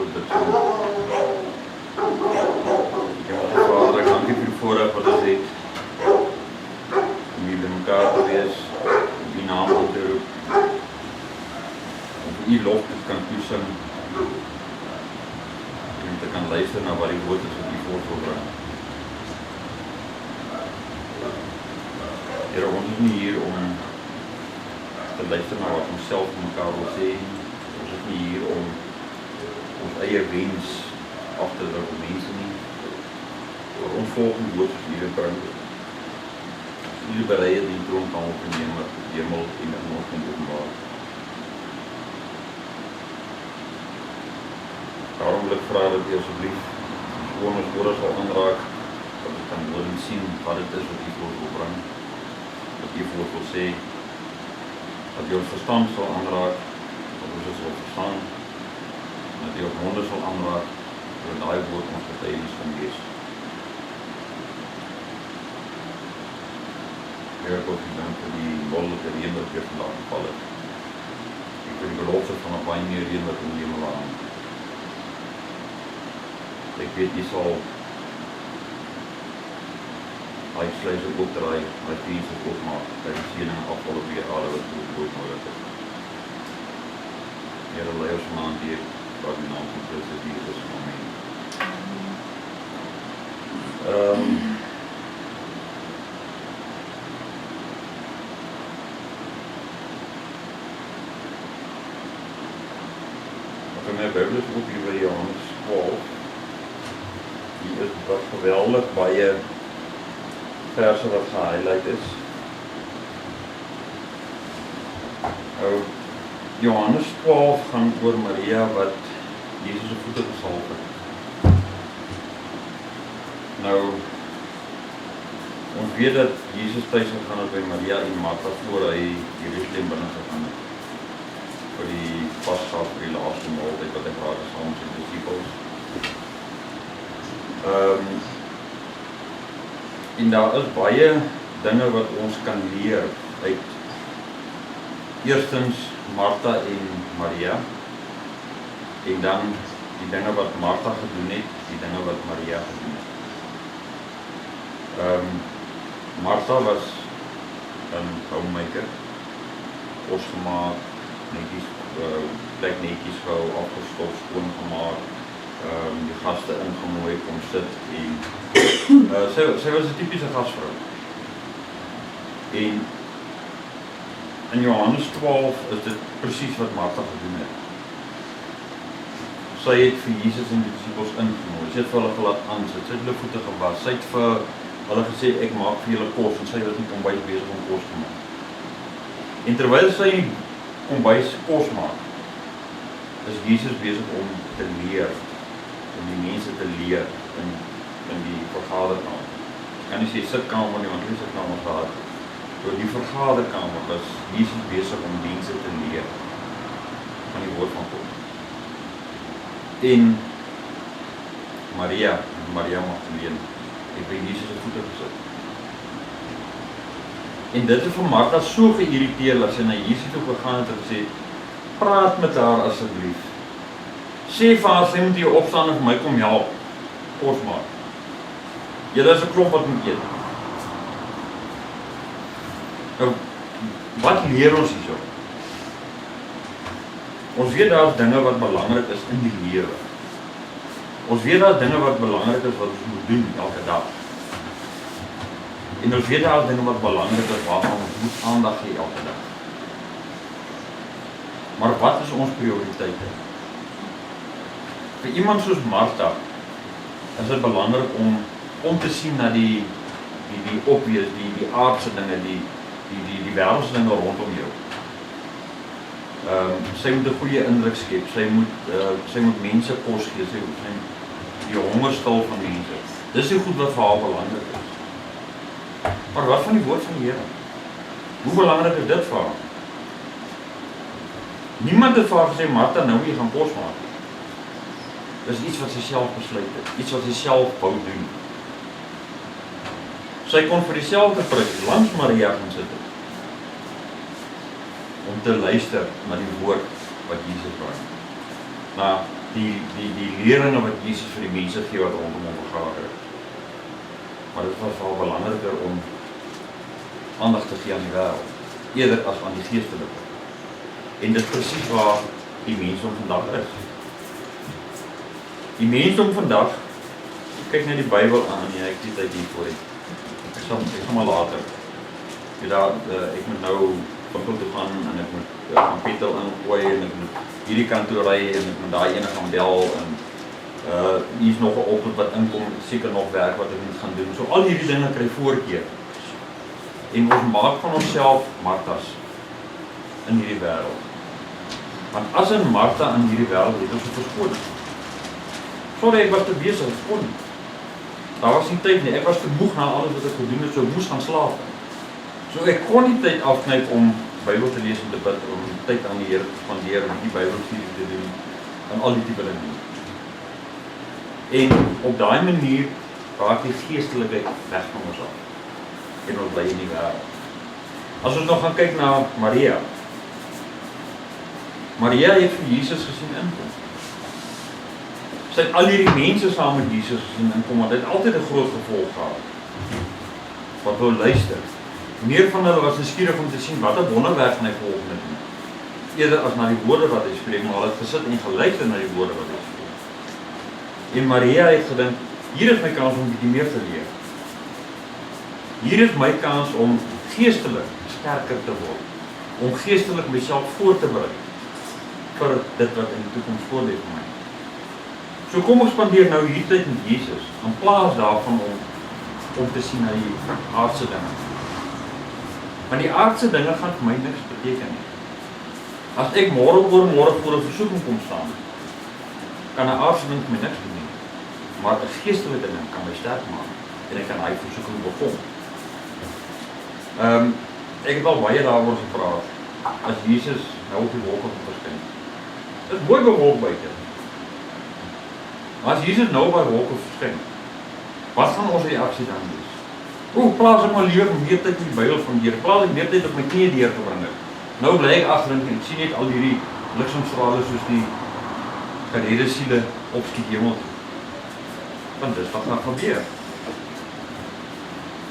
groot bid saam. Vader, ek dank U vir die voorreg wat ons het om hier by mekaar te wees, om U naam aan te roep, om vir U lof te kan toesing en om te kan luister na wat die woord is wat U voor wil bring. Here, ons is nie hier om te luister na wat ons self vir mekaar wil sê. Ons is nie hier om ons eie wens af te druk op mense nie. Maar ons volgende woord is hier bring. As U berei het die troon kan opneem wat die hemel en in ons kan openbaar. Daarom wil ek vra dat U asseblief gewoon ons woorde sal aanraak, dat ons kan hoor en sien wat dit is wat U voor wil bring, wat U voor wil sê, dat U ons verstand sal aanraak, dat ons dit sal verstaan, en dat U ons monde sal aanraak, dat daai woord ons getuienis kan wees. Heer, ek wil U dank vir die wonderlike reën wat weer vandaag geval het. Ek vir die belofte van 'n baie meer reën wat in die hemel aan. Ek weet U sal hy sluise opdraai, hy vensters opmaak, hy die seëning afval op weer alle wat goed nodig is. Here, lei ons vanaand hier, wat die naam van Christus Jesus, amen. Ek het my Bybel is op hier by Johannes 12. Hier is wat geweldig baie verse wat gehighlight is. Nou, Johannes 12 gaan oor Maria wat Jesus se voete gesalf het. Nou, ons weet dat Jesus thuis gegaan het by Maria en Martha voor hy Jerusalem binne gegaan het. Vir die Pasga, vir die laaste maaltyd wat hy gehad het saam met sy disippels. En daar is baie dinge wat ons kan leer uit eerstens Martha en Maria en dan die dinge wat Martha gedoen het, die dinge wat Maria gedoen het. Martha was 'n homemaker, kos gemaak, netjies plek netjies gehou, afgestof, skoongemaak, die gaste ingemooi, kom sit en sy was 'n tipiese gasvrou. En in Johannes 12 is dit presies wat Martha gedoen het. Sy het vir Jesus en die disippels ingemooi, sy het vir hulle gelaat aansit, sy het hulle voete gewas, sy het vir hulle gesê, ek maak vir julle kos, en sy was nie kombuis besig om kos te maak. En terwyl sy kombuis kos maak, is Jesus besig om te leer, om die mense te leer in die vergaderkamer. Ek kan nie sê sitkamer nie, want die sitkamer gehad. Door die vergaderkamer was Jesus besig om mense te leer van die woord van God. En Maria Magdalene het by Jesus se voete gesit. En dit het vir Martha so geïrriteer dat sy na Jesus toe gegaan het en gesê, praat met haar asseblief. Sê vir haar, sy moet hier opstaan en vir my kom help, kos maak. Julle is 'n klomp wat moet eet. Nou, wat leer ons hierso? Ons weet daar is dinge wat belangrik is in die lewe. Ons weet daar is dinge wat belangrik is wat ons moet doen elke dag. En ons weet daar is dinge wat belangrik is waarvan ons moet aandag gee elke dag. Maar wat is ons prioriteite? Vir iemand soos Martha is dit belangrik om te sien na die obvious, die aardse dinge, die wêreldse dinge rondom jou. Sy moet 'n goeie indruk skep, sy moet mense kos gee, sy moet die honger stil van mense. Dis die goed wat vir haar belangrik is. Maar wat van die woord van die Here? Hoe belangrik is dit vir haar? Niemand het vir haar gesê, Martha, nou moet jy gaan kos maak. Dis iets wat sy self besluit het, iets wat sy self wou doen. Sy kon vir dieselfde prys langs Maria gaan sit het, om te luister na die woord wat Jesus bring. Na die leringe wat Jesus vir die mense gee wat rondom hom vergader het. Maar dit was wel belangriker om aandag te gee aan die wêreld, eerder as aan die geestelike. En dit presies waar die mensdom vandag is. Die mensdom vandag, kyk net die Bybel aan, ja, ek die tyd hiervoor het. Ek sal maar later. Ek moet nou winkel toe gaan en ek moet gaan petrol ingooi en ek moet hierdie kant toe ry en ek moet daai ene gaan bel en hier is nog 'n oproep wat inkom, seker nog werk wat ek moet gaan doen. So al hierdie dinge kry voorkeur. En ons maak van onsself Martha's in hierdie wêreld. Want as 'n Martha in hierdie wêreld het ons verskoning. Sorry, ek was te besig, ek kon nie. Daar was nie tyd nie, ek was te moeg na alles wat ek gedoen het, so ek moes gaan slaap. So ek kon nie tyd afknyp om Bybel te lees en te bid, om tyd aan die Here te spandeer, om die Bybelstudie te doen, en al die tipe dinge. En op daai manier raak die geestelikheid weg van ons af. En ons bly in die wêreld. As ons nog gaan kyk na Maria. Maria het vir Jesus gesien inkom. Sy het al hierdie mense saam met Jesus gesien inkom, want dit het altyd 'n groot gevolg gehad. Wat wou luister. Meer van hulle was nuuskierig om te sien wat 'n wonderwerk gaan hy volgende doen. Eerder as na die woorde wat hy spreek, maar hulle het gesit en geluister na die woorde wat hy spreek. En Maria het gedink, hier is my kans om 'n bietjie meer te leer. Hier is my kans om geestelik sterker te word. Om geestelik myself voor te berei vir dit wat in die toekoms voorlê vir my. So kom ons spandeer nou hierdie tyd met Jesus, in plaas daarvan om te sien na die aardse dinge. Want die aardse dinge gaan vir my niks beteken nie. As ek môre oormôre voor 'n versoeking kom staan, kan 'n aardse ding vir my niks doen nie. Maar 'n geestelike ding kan my sterk maak en ek kan daai versoeking bekom. Ek het al baie daaroor gepraat. As Jesus nou op die wolke verskyn. Dit is mooi bewolk buite. As Jesus nou by wolke verskyn, wat gaan ons reaksie dan wees? Plaas ek maar liewer meer tyd in die Bybel van die Here, plaas ek meer tyd op my knieë deurgebring het. Nou bly ek agter en ek sien net al hierdie bliksemstrale soos die geredde siele opskiet hemel toe. Want dis wat gaan gebeur.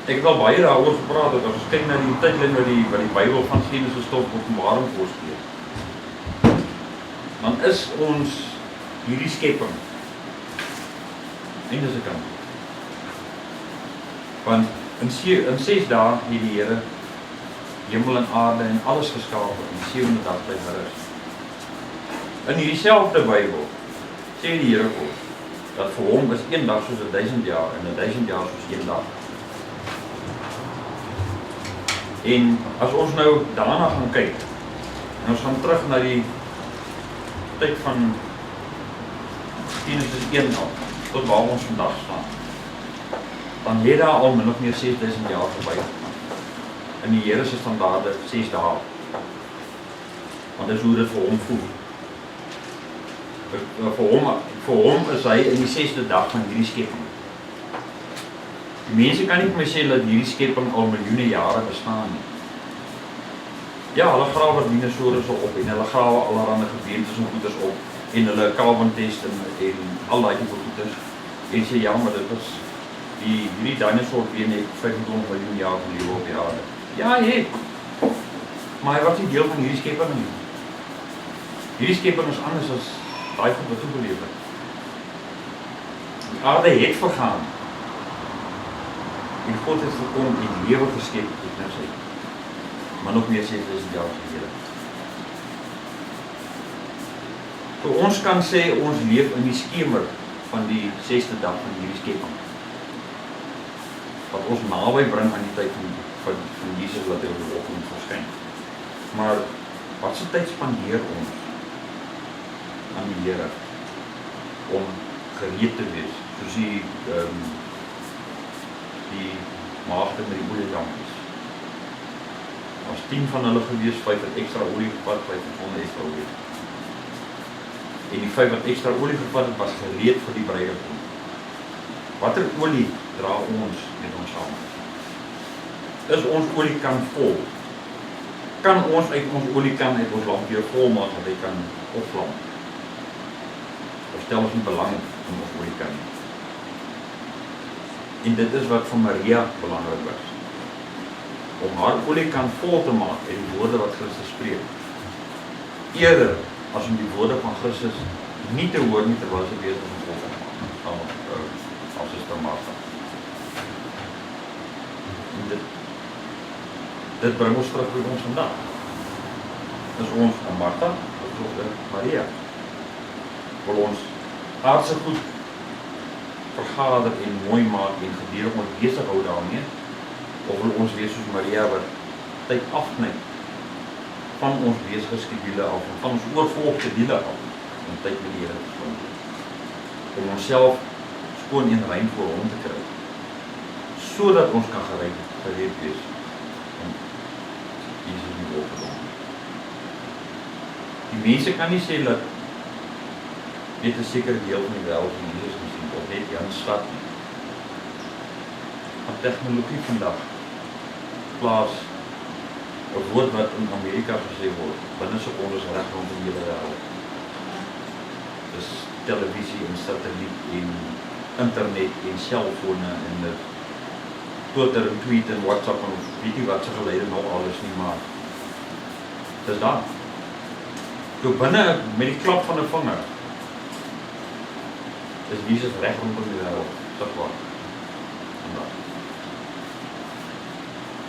Ek het al baie daaroor gepraat, dat as ons kyk na die tydlyn wat die Bybel van Genesis tot Openbaring voorstel, dan is ons hierdie skepping einde se kant. Want in 6 dae het die Here hemel en aarde en alles geskaap en die 7de dag bly gerus. In hierdie selfde Bybel sê die Here ook dat vir hom is 1 dag soos 1000 jaar en 1000 jaar soos 1 dag. En as ons nou daarna gaan kyk, en ons gaan terug na die tyd van Genesis 1 af, tot waar ons vandag staan, dan het daar al min of meer 6000 jaar verby gegaan. In die Here se standaarde 6 dae. Want dis hoe dit vir hom voel. Vir hom is hy in die 6de dag van hierdie skepping. Die mense kan nie vir my sê dat hierdie skepping al miljoene jare bestaan nie. Ja, hulle grawe dinosourusse op en hulle grawe allerlei gebeentes en goeders op en hulle Calvin test en al daai tipe goeders en sê ja, maar dit is hierdie dinosaur bene het 25 miljoen jaar geleef op die aarde. Ja, hy het. Maar hy was nie deel van hierdie skepping nie. Hierdie skepping is anders as daai wat toe geleef het. Die aarde het vergaan. En God het gekom en lewe geskep het nou sê. Maar nog meer 6000 jaar gelede. So ons kan sê ons leef in die skemer van die 6de dag van hierdie skepping. Wat ons naby bring aan die tyd van Jesus wat hy op die wolke moet verskyn. Maar wat se tyd spandeer ons aan die Here om gereed te wees, soos die maagde met die oliedampies. Was 10 van hulle gewees, 5 het ekstra olie gevat, 5 het sonder ekstra olie. En die 5 wat ekstra olie gevat het, was gereed vir die bruidegom. Watter olie dra ons met ons saam? Is ons oliekan vol? Kan ons uit ons oliekan uit ons lampie vol maak dat hy kan opvlam? Of stel ons nie belang in ons olie nie. En dit is wat vir Maria belangrik was. Om haar oliekant vol te maak en die woorde wat Christus spreek. Eerder as om die woorde van Christus nie te hoor nie terwyl sy besig is om vol te maak. As Suster Martha. En dit bring ons terug by ons vandag. Is ons 'n Martha, of is ons 'n Maria? Wil ons aardse goed vergader en mooi maak en gedurig ons besig hou daarmee, of wil ons wees soos Maria wat tyd afknyp van ons besige skedule af, van ons oorvolgde skedule af, om tyd met die Here te spandeer, om onsself skoon en rein voor hom te kry, sodat ons kan gereed wees om Jesus die wil te doen. Die mense kan nie sê dat dit 'n sekere deel van die wêreld van Jesus gesien of net Jan stad nie. Op tegnologie vandag plaas 'n woord wat in Amerika gesê word, binne sekondes reg rondom die hele wêreld. Dis televisie en satelliet en internet en selfone en Twitter en tweet en WhatsApp en weet nie wat se gelede nog alles nie, maar dis daar. Toe binne met die klap van 'n vinger is Jesus reg rondom die wêreld sigbaar.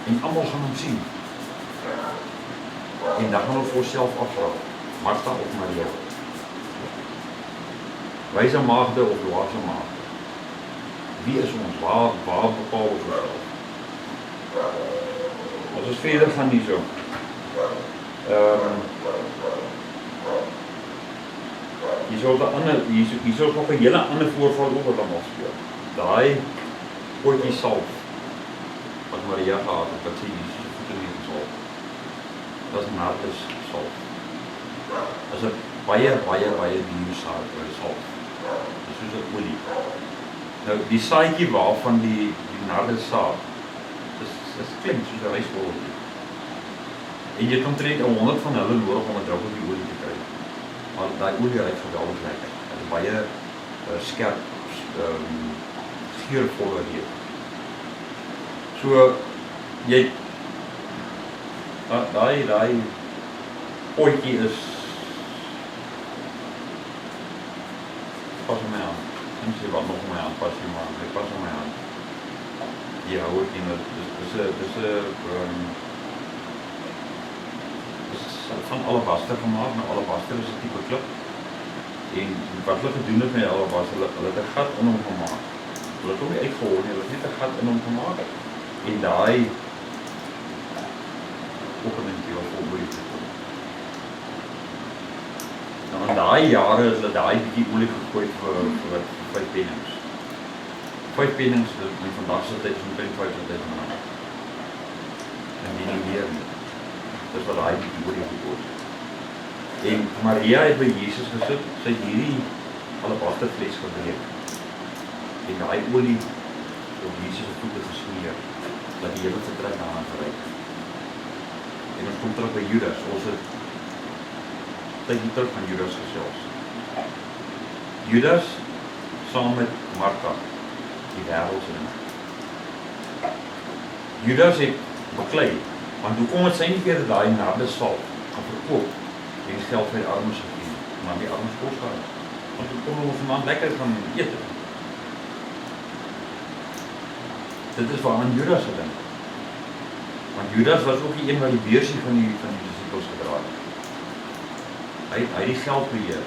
En almal gaan hom sien. En dan gaan ons vir onsself afvra, Martha of Maria? Wyse maagde of dwaase maagde? Wie is ons? Waar bepaal ons onsself? As ons verder gaan hierso. Hier is nog 'n hele ander voorval ook wat almal speel. Daai potjie salf wat Maria gehad het, wat sy Jesus se voete mee gesalf. Dat is narkos salf. Dat is 'n baie duur salf. Dis soos 'n olie. Nou die saadjie waarvan die narkos saad, dis klink soos 'n rysbroodjie. En jy kan omtrent 100 van hulle nodig om 'n druppel die olie te kry. Maar daai olie ruik geweldig lekker. Dit is baie skerp, geurvolle reuk. So jy daai potjie is pas in my hand. En sê wat nog my hand pas nie, maar hy pas in my hand. Ja, hoor jy nou, van alabaster gemaak. Nou alabaster is 'n tipe klip. En wat hulle gedoen het met alabaster, hulle het 'n gat in hom gemaak. Hulle het hom nie uitgehol nie, hulle het net 'n gat in hom gemaak. En daai openingie was vol olie gekom. Nou in daai jare is hulle daai bietjie olie gegooi vir 5 pennings. 5 pennings in vandag se tyd is omtrent R50.000. En nie meer nie. Dis wat daai bietjie olie gekos het. En Maria het by Jesus gesit, sy het hierdie alabaster fles gebreek. En daai olie op Jesus se voete gesmeer, dat die hele vertrek daaraan gereik. En ons kom terug by Judas, ons het tydjie terug van Judas gesels. Judas, saam met Martha, die wêreldse ding. Judas het beklei, want hoekom het sy nie keer daai nardes salf gaan verkoop en die geld vir die armes gegee, maar die armes kos gehad. Want hoekom ons vanaand lekker gaan eet? Dit is waaraan Judas gedink. Want Judas was ook die een wat die beursie van die disippels gedra het. Hy het die geld beheer.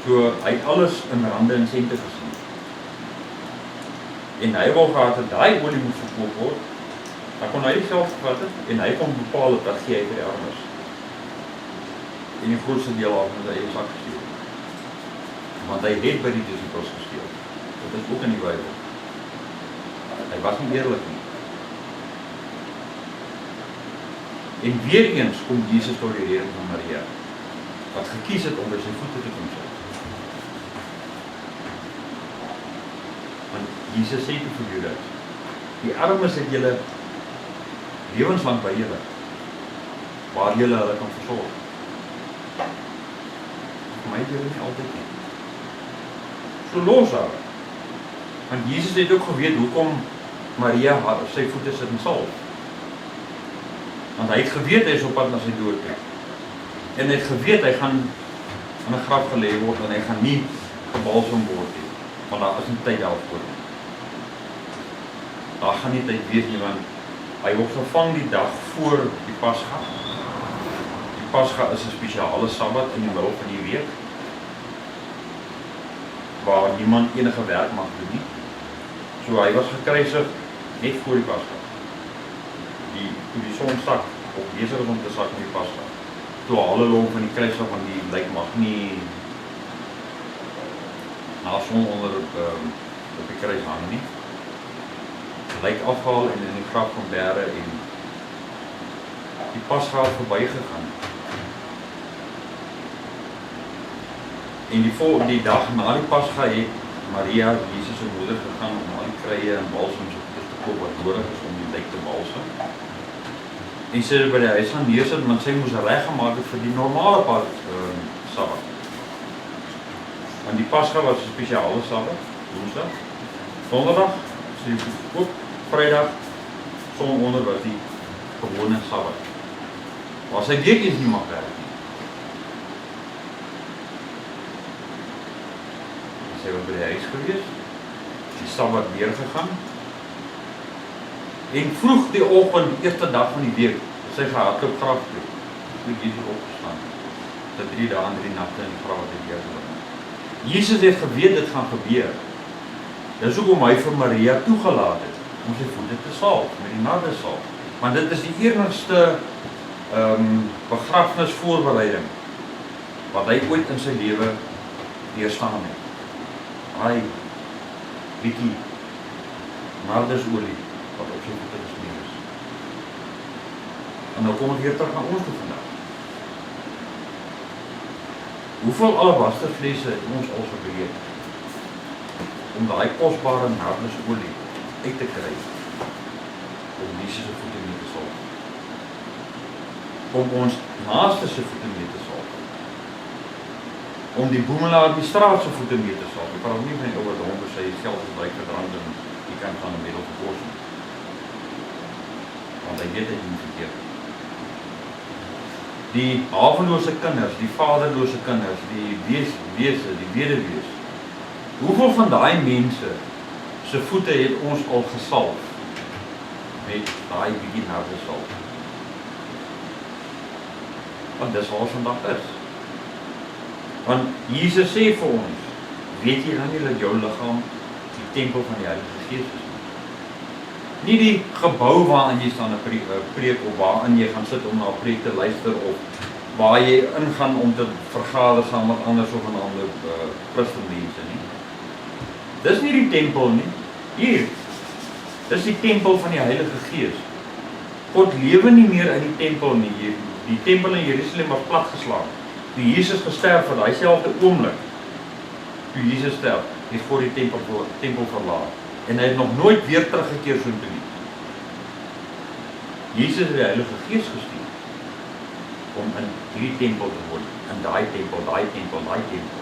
So hy het alles in rande en sente gesien. En hy wou gehad dat daai olie moet verkoop word. Dan kon hy die geld gevat het en hy kon bepaal dat gee hy vir die armes. En die grootste deel af met sy eie sak gesteel. Want hy het by die disippels gesteel. Dit is ook in die Bybel. Hy was nie eerlik nie. En weer eens kom Jesus tot die reding van Maria, wat gekies het om by sy voete te kom sit. Want Jesus sê te vir Judas, die armes het julle lewenslang by julle, waar julle hulle kan versorg. Vir my baie keer nie altyd nie. So los haar. Want Jesus het ook geweet hoekom Maria sy voete sit en salf. Want hy het geweet hy is op pad na sy dood toe. En hy het geweet hy gaan in 'n graf gelê word en hy gaan nie gebalsem word nie. Want daar is nie tyd daarvoor nie. Daar gaan nie tyd wees nie, want hy word gevang die dag voor die Pasga. Die Pasga is 'n spesiale Sabbat in die middel van die week, waar niemand enige werk mag doen nie. So hy was gekruisig net voor die Pasga. Toe die son sak, of besig is om te sak met die Pasga. Toe hulle hom van die kruis af, want die lijk mag nie na son onder op die kruis hang nie. Lijk afhaal en in die graf van bere en die Pasga het verby gegaan. En die dag na die Pasga het Maria, Jesus se moeder, gegaan om al die kruie en balsems te koop wat nodig is om die lijk te balsem. En sy het by die huis gaan neersit, want sy moes reggemaak het vir die normale Sabbat. Want die Pasga was 'n spesiale Sabbat, Woensdag, Donderdag, sy ook Vrydag, son onder was die gewone Sabbat. Maar sy weet eens nie mag werk nie. Sy was by die huis gewees, die Sabbat weer gegaan. En vroeg die oggend, die eerste dag van die week, sy gehardloop graf toe. Toe Jesus opgestaan. Sy 3 dae en 3 nagte in die graf het deurgegaan. Jesus het geweet dit gaan gebeur. Dis hoekom hy vir Maria toegelaat het om sy voete te salf met die nardesalf. Want dit is die enigste begrafnisvoorbereiding wat hy ooit in sy lewe deurstaan het. Hy bietjie nardesolie wat op sy voete gesmeer is. En nou kom ek weer terug na ons toe vandag. Hoeveel alabasterflesse het ons al gebreek om daai kosbare nardesolie uit te kry om Jesus se voete mee te salf. Om ons naaste se voete mee te salf. Om die boemelaar die straat se voete mee te salf. Ek praat nie van die ou wat hom vir sy geld gebruik vir drank en die kant van 'n middel vir kos nie. Want hy weet dit nie verkeerd. Die havelose kinders, die vaderlose kinders, die wese, die weduwees. Hoeveel van daai mense se voete het ons al gesalf met daai bietjie nardesalf? Want dis waar ons vandag is. Want Jesus sê vir ons, weet jy dan nie dat jou liggaam die tempel van die Heilige Gees is? Nie die gebou waarin jy staan 'n preek of waarin jy gaan sit om na 'n preek te luister of waar jy ingaan om te vergader saam met ander sogenaamde Christenmense nie. Dis nie die tempel nie. Hier. Dis die tempel van die Heilige Gees. God lewe nie meer in die tempel nie. Die tempel in Jerusalem was platgeslaan. Toe Jesus gesterf het, daai selfde oomblik, toe Jesus sterf, het God die tempel verlaat. En hy het nog nooit weer teruggekeer so toe nie. Jesus het die Heilige Gees gestuur om in hierdie tempel te word, in daai tempel, daai tempel, daai tempel.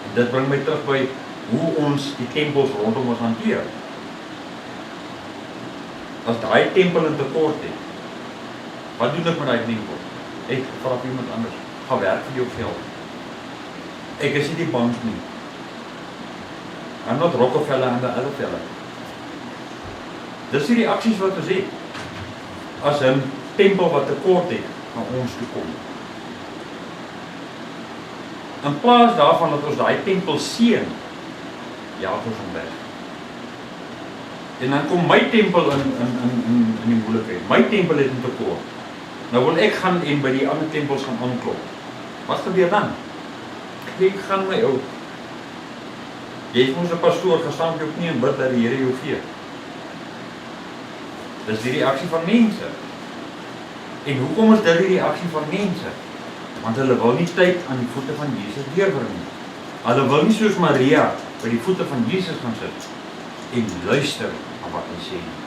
En dit bring my terug by hoe ons die tempels rondom ons hanteer. As daai tempel in tekort het, wat doen ek met daai tempel? Ek vra vir iemand anders, gaan werk vir jou geld. Ek is nie die bank nie. I'm not Rockefeller and the other fella. Dis die reaksies wat ons het as 'n tempel wat tekort het na ons toe kom. In plaas daarvan dat ons daai tempel seën, jaag ons hom weg. En dan kom my tempel in die moeilikheid. My tempel het 'n tekort. Nou wil ek gaan en by die ander tempels gaan aanklop. Wat gebeur dan? Ek gaan my ou. Jy moet 'n pastoor gestaan op jou knie en bid dat die Here jou gee. Dis die reaksie van mense. En hoekom is dit die reaksie van mense? Want hulle wil nie tyd aan die voete van Jesus deurbring nie. Hulle wil nie soos Maria by die voete van Jesus gaan sit en luister na wat hy sê nie.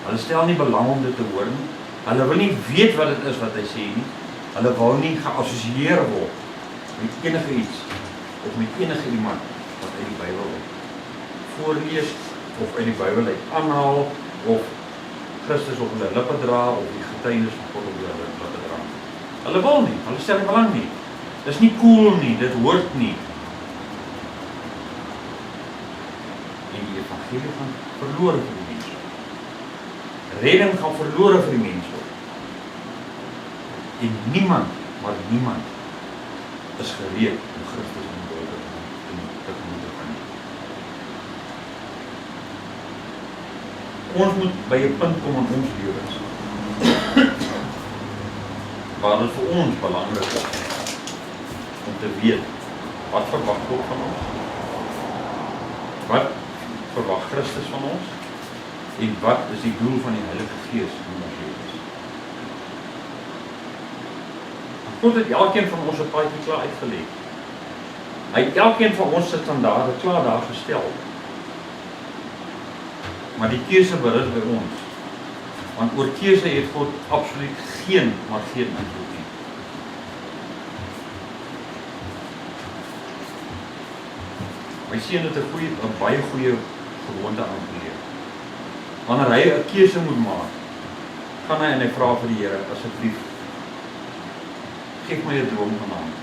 Hulle stel nie belang om dit te hoor nie. Hulle wil nie weet wat dit is wat hy sê nie. Hulle wou nie geassosieer word met enige iets of met enige iemand wat uit die Bybel voorlees of uit die Bybel aanhaal of Christus op hulle lippe dra of die getuienis van God op hulle lippe dra. Hulle wil nie, hulle stel nie belang nie. Dis nie cool nie, dit hoort nie. En die evangelie gaan verlore vir die mens word. Redding gaan verlore vir die mens word. En niemand, maar niemand is gereed om Christus in die Bybel te moet gaan. Ons moet by 'n punt kom in ons lewens waar dit vir ons belangrik is om te weet wat verwag God van ons, wat verwag Christus van ons en wat is die doel van die Heilige Gees in ons lewens. God het elkeen van ons 'n paadjie klaar uitgelê. Hy het elkeen van ons se standaarde klaar daar gestel. Maar die keuse berus by ons. Want oor keuse het God absoluut geen invloed nie. My seun het 'n baie goeie gewoonte aangeleer. Wanneer hy 'n keuse moet maak, gaan hy en hy vra vir die Here, asseblief, geef my 'n droom vanaand.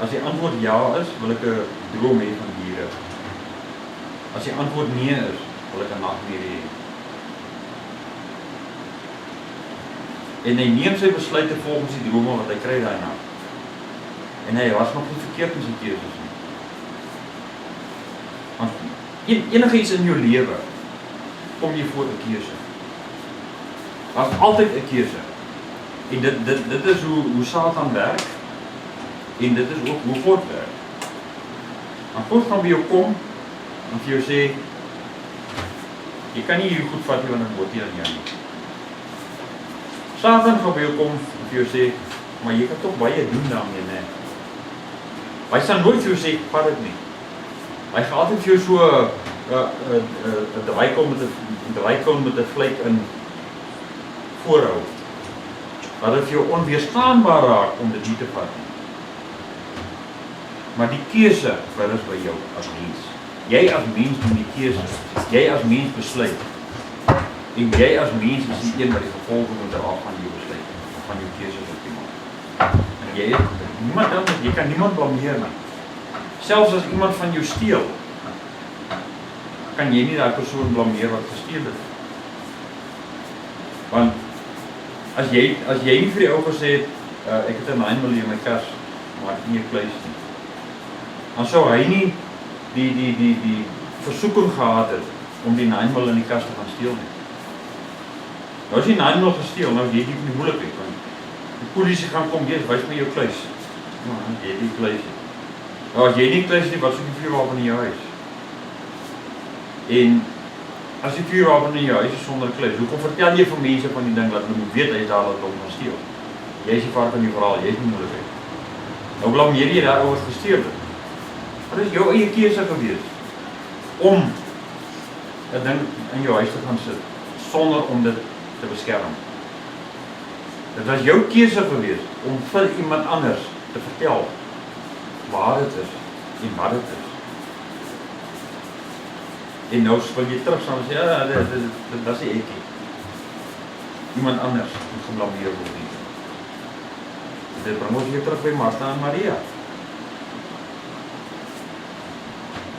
As die antwoord ja is, wil ek 'n droom hê van diere. As die antwoord nee is, wil ek 'n nagmerrie hê. En hy neem sy besluite volgens die drome wat hy kry daai nag. En hy was nog nie verkeerd in sy keuses nie. Want enige iets in jou lewe kom jy voor 'n keuse. Daar's altyd 'n keuse. En dit is hoe Satan werk. En dit is ook hoe God werk. Want God gaan by jou kom en vir jou sê, jy kan nie hier goed vat nie want dit word nie aan jou nie. Satan gaan by jou kom en vir jou sê, maar jy kan toch baie doen daarmee, nee. Hy sal nooit vir jou sê, vat dit nie. Hy gaan altyd vir jou so 'n draaikon met 'n vlek in voorhou. Dat dit vir jou onweerstaanbaar raak om dit nie te vat nie. Maar die keuse is by jou as mens. Jy as mens doen die keuse. Jy as mens besluit. En jy as mens is die een wat die gevolge moet dra van jou besluit, van jou keuses wat jy maak. En jy kan niemand blameer nie. Selfs as iemand van jou steel, kan jy nie daai persoon blameer wat gesteel het. Want as jy nie vir die ou gesê het, ek het 'n 9 mm in my kas, maar ek het nie 'n kluis nie. Dan sou hy nie die versoeking gehad het om die 9 mm in die kas te gaan steel nie. Nou as die 9 mm gesteel, nou jy die moeilikheid, want die polisie gaan kom, wys my jou kluis. Nou, jy het die kluis nie. Nou as jy nie kluis nie, wat soek die vuurwapen in jou huis? En as die vuurwapen in jou huis is sonder kluis, hoekom vertel jy vir mense van die ding dat hulle moet weet hy is daar dat hulle gaan steel? Jy is die vader van die verhaal, jy is die moeilikheid. Nou blameer jy daar oor gesteel het. Wat is jou eie keuse gewees om 'n ding in jou huis te gaan sit sonder om dit te beskerm? Dit was jou keuse gewees om vir iemand anders te vertel waar dit is en wat dit is. En nou wil jy terug staan en sê, ja, dit was nie ekie. Iemand anders moet geblameer word nie. Dit bring ons weer terug by Martha en Maria.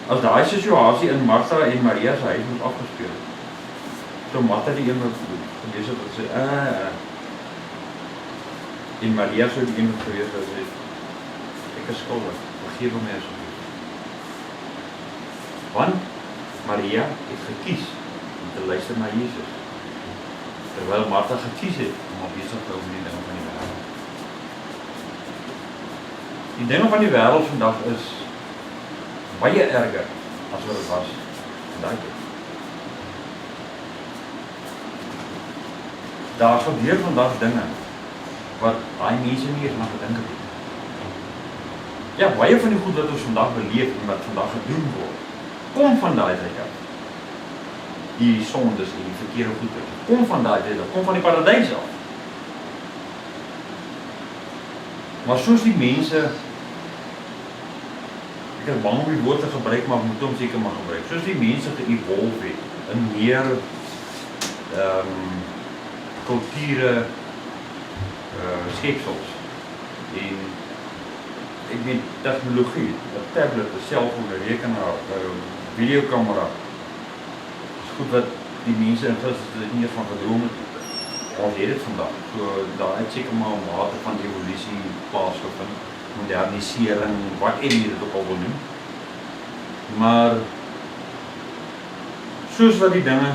As daai situasie in Martha en Maria se huis moet afgespeel het, so Martha die een wat gelees het wat sê, en Maria sou die een wat gewees wat sê, ek is skuldig, vergewe my asseblief. Want Maria het gekies om te luister na Jesus, terwyl Martha gekies het om op besig te hou met die dinge van die wêreld. Die dinge van die wêreld vandag is baie erger as wat dit was vandag. Daar gebeur vandag dinge wat daai mense nie eens aan gedink het. Ja, baie van die goed wat ons vandag beleef en wat vandag gedoen word, kom van daai tyd af. Die sondes en die verkeerde goede, kom van daai tyd af, kom van die paradys af. Maar soos die mense, ek is bang om die woord te gebruik, maar ek moet hom seker maar gebruik, soos die mense ge-evolve het, in meer kulture, skepsels, en ek weet, tegnologie, 'n tablet, 'n selfoon, 'n rekenaar, 'n videokamera, is goed wat die mense in Christus nie eens van gedroom het. Ons het dit vandag, so daar het seker maar 'n mate van evolusie plaasgevind, modernisering, wat jy dit ook al wil noem. Maar soos wat die dinge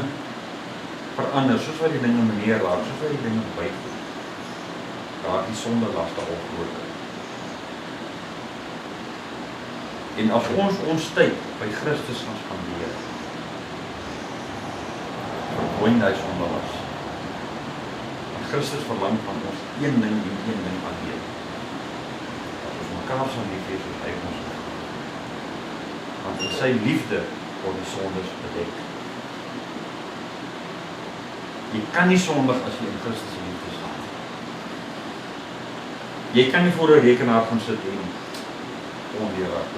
verander, soos wat die dinge meer raak, soos wat die dinge bykom, raak die sondelaste al groter. En as ons tyd by Christus gaan spandeer, verdwyn hy sondelas. Want Christus verlang van ons een ding en een ding alleen. Dat ons mekaar sal lief hê soos hy ons lief het. Want in sy liefde word die sondes bedek. Jy kan nie sondig as jy in Christus se liefde staan. Jy kan nie voor 'n rekenaar gaan sit en ondeurraak.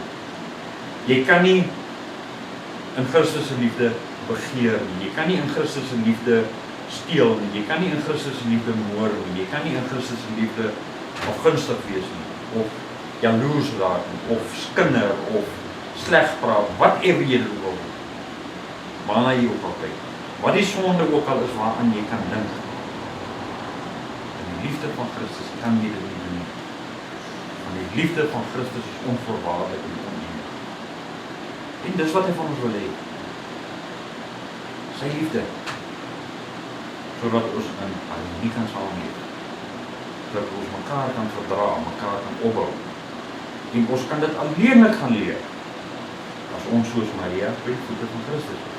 Jy kan nie in Christus se liefde begeer nie. Jy kan nie in Christus se liefde steel nie. Jy kan nie in Christus se liefde moord nie. Jy kan nie in Christus se liefde afgunstig wees nie, of jaloers raak nie, of skinder, of sleg praat, whatever jy dit wil doen. Waarna jy ook al kyk. Wat die sonde ook al is waaraan jy kan dink. In die liefde van Christus kan jy dit nie doen. Want die liefde van Christus is onvoorwaardelik en oneindig. En dis wat hy van ons wil hê. Sy liefde. Sodat ons in harmonie kan saamleef. Sodat ons mekaar kan verdra, mekaar kan opbou. En ons kan dit alleenlik gaan leer. As ons soos Maria by die voete van Christus is.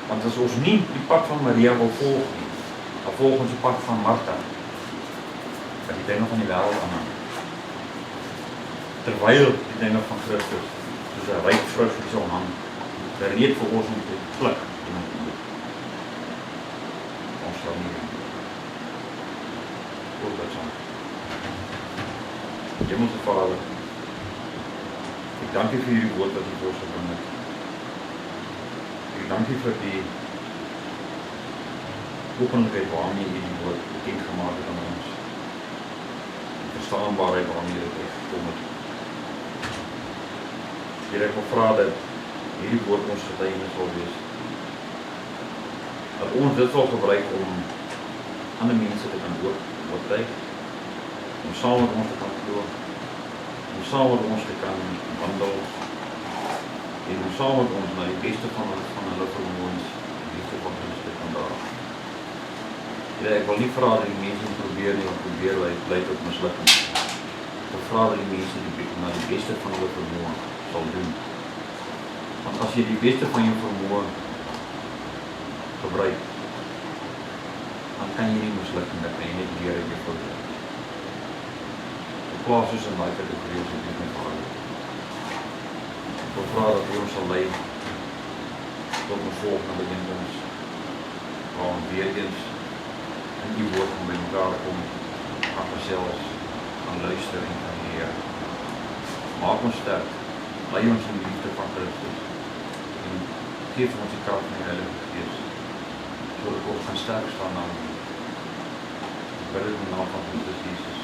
Want as ons nie die pad van Maria wil volg nie, dan volg ons die pad van Martha, wat die dinge van die wêreld aanhang. Terwyl die dinge van Christus, soos 'n ryk vrug in sy hand, gereed vir ons om te pluk en om te eet. Ons sal nie doen. Goed wat saam. Hemelse Vader, ek dank U vir hierdie woord wat U vir ons gebring het. Ek dank U vir die openlikheid waarmee U die woord bekend gemaak het aan ons. Die verstaanbaarheid waarmee dit uitgekom het. Here, ek wil vra dat hierdie woord ons getuienis sal wees. Dat ons dit sal gebruik om ander mense te kan oortuig, om saam met ons te kan glo, om saam met ons te kan wandel, en om saam met ons na die beste van hulle vermoëns, die beste van ons te kan dra. Here, ek wil nie vra dat die mense probeer nie, of probeer bly tot mislukking. Ek wil vra dat die mense na die beste van hulle vermoë sal doen. Want as jy die beste van jou vermoë gebruik, dan kan jy nie misluk nie, dan kan jy net leer uit jou foute. Ek plaas soos in daai kategorie as ek my vader. Ek wil vra dat U ons sal lei tot ons volgende bedienings, waar ons weer eens in U woord om by mekaar kom, gaan gesels, gaan luister en gaan leer. Maak ons sterk, lei ons in die liefde van Christus, en geef ons die krag van die Heilige Gees, sodat ons gaan sterk staan aan U. Ek bid in die naam van Christus Jesus.